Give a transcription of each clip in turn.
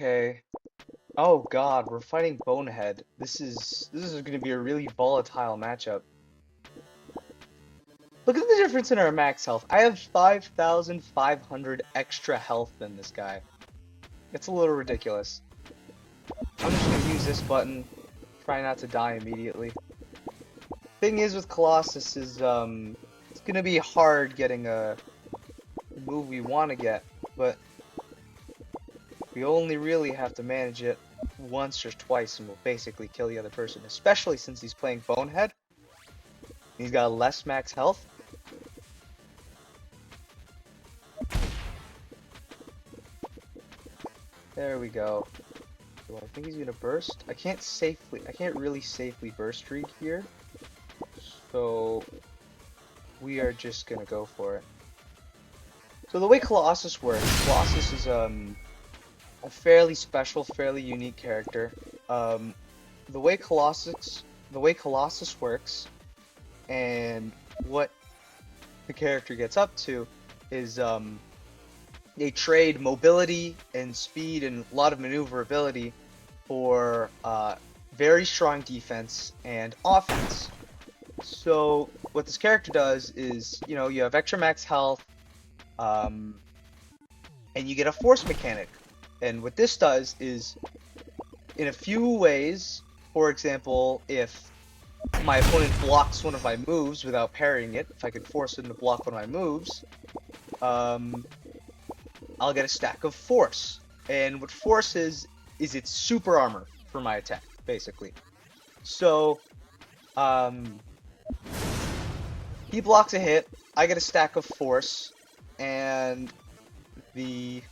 Okay. Oh God, we're fighting Bonehead. This is going to be a really volatile matchup. Look at the difference in our max health. I have 5,500 extra health than this guy. It's a little ridiculous. I'm just going to use this button. Try not to die immediately. Thing is with Colossus is it's going to be hard getting a move we want to get, but we only really have to manage it once or twice and we'll basically kill the other person, especially since he's playing Bonehead. He's got less max health. There we go. Do I think he's gonna burst? I can't really safely burst read here. So we are just gonna go for it. So the way Colossus works, Colossus is a fairly special, fairly unique character. The way Colossus works, and what the character gets up to, is they trade mobility and speed and a lot of maneuverability for very strong defense and offense. So what this character does is, you know, you have extra max health, and you get a force mechanic. And what this does is, in a few ways, for example, if my opponent blocks one of my moves without parrying it, if I can force him to block one of my moves, I'll get a stack of force. And what force is it's super armor for my attack, basically. So, he blocks a hit, I get a stack of force, and the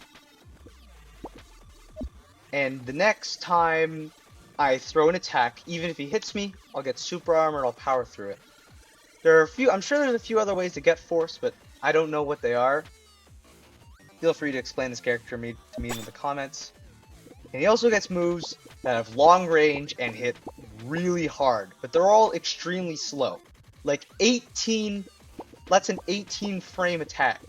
next time I throw an attack, even if he hits me, I'll get super armor and I'll power through it. I'm sure there's a few other ways to get force, but I don't know what they are. Feel free to explain this character to me in the comments. And he also gets moves that have long range and hit really hard, but they're all extremely slow. Like that's an 18 frame attack.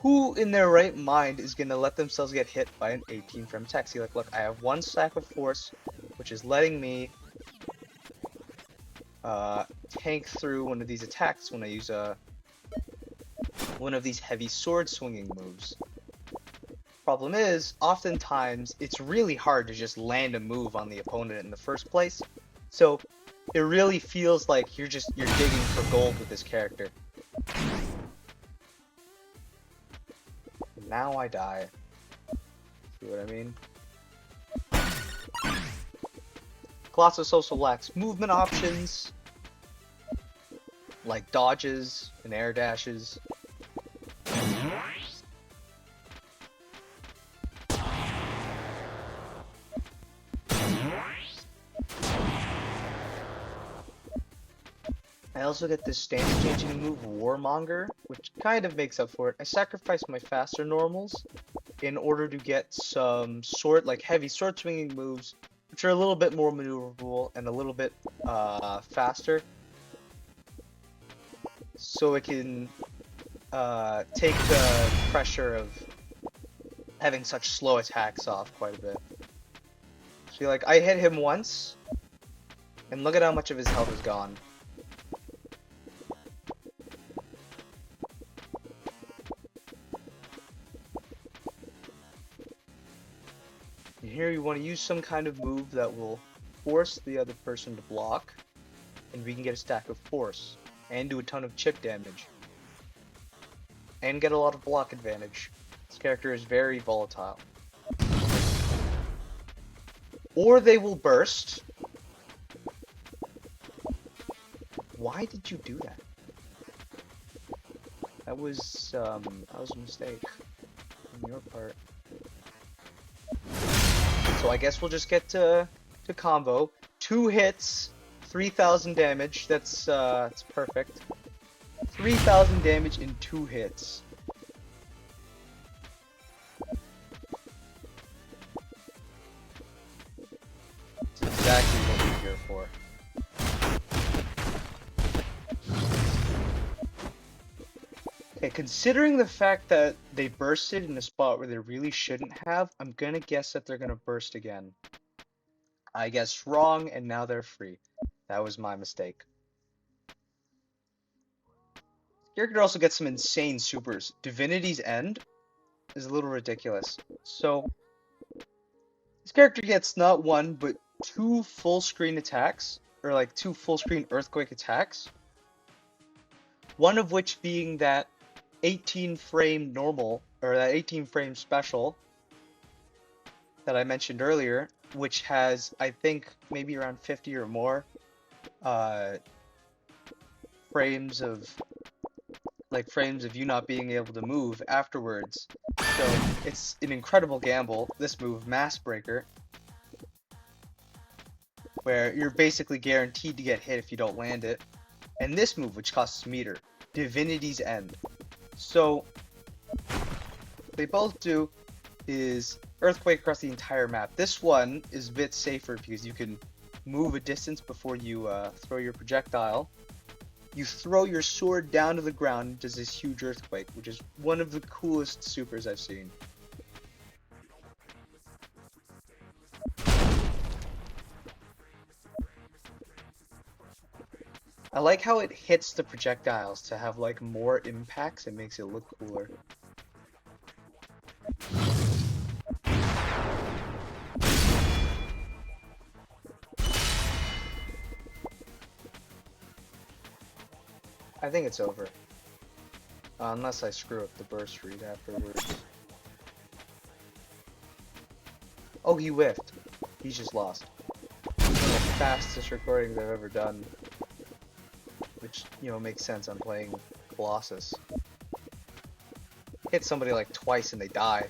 Who in their right mind is going to let themselves get hit by an 18 frame attack? See, like, look, I have one stack of force, which is letting me tank through one of these attacks when I use one of these heavy sword swinging moves. Problem is, oftentimes, it's really hard to just land a move on the opponent in the first place. So, it really feels like you're digging for gold with this character. Now I die. See what I mean? Colossus also lacks movement options, like dodges and air dashes. I also get this standard changing move, Warmonger, which kind of makes up for it. I sacrifice my faster normals in order to get some heavy sword swinging moves, which are a little bit more maneuverable and a little bit faster. So it can take the pressure of having such slow attacks off quite a bit. See, like, I hit him once, and look at how much of his health is gone. And here you want to use some kind of move that will force the other person to block, and we can get a stack of force, and do a ton of chip damage, and get a lot of block advantage. This character is very volatile. Or they will burst. Why did you do that? That was a mistake on your part. So I guess we'll just get to combo. 2 hits, 3,000 damage. That's perfect. 3,000 damage in 2 hits. That's exactly what we're here for. Okay, considering the fact that they bursted in a spot where they really shouldn't have, I'm gonna guess that they're gonna burst again. I guessed wrong, and now they're free. That was my mistake. Character also gets some insane supers. Divinity's End is a little ridiculous. So, this character gets not one, but two full screen attacks, or like two full screen earthquake attacks. One of which being that 18 frame normal, or that 18 frame special that I mentioned earlier, which has, I think, maybe around 50 or more frames of you not being able to move afterwards. So it's an incredible gamble, this move, Mass Breaker, where you're basically guaranteed to get hit if you don't land it. And this move, which costs meter, Divinity's End. So they both do is earthquake across the entire map. This one is a bit safer because you can move a distance before you throw your projectile. You throw your sword down to the ground and does this huge earthquake, which is one of the coolest supers I've seen. I like how it hits the projectiles to have like more impacts. It makes it look cooler. I think it's over. Unless I screw up the burst read afterwards. Oh, he whiffed. He's just lost. One of the fastest recordings I've ever done. Which, you know, makes sense. I'm playing Colossus. Hit somebody like twice and they die.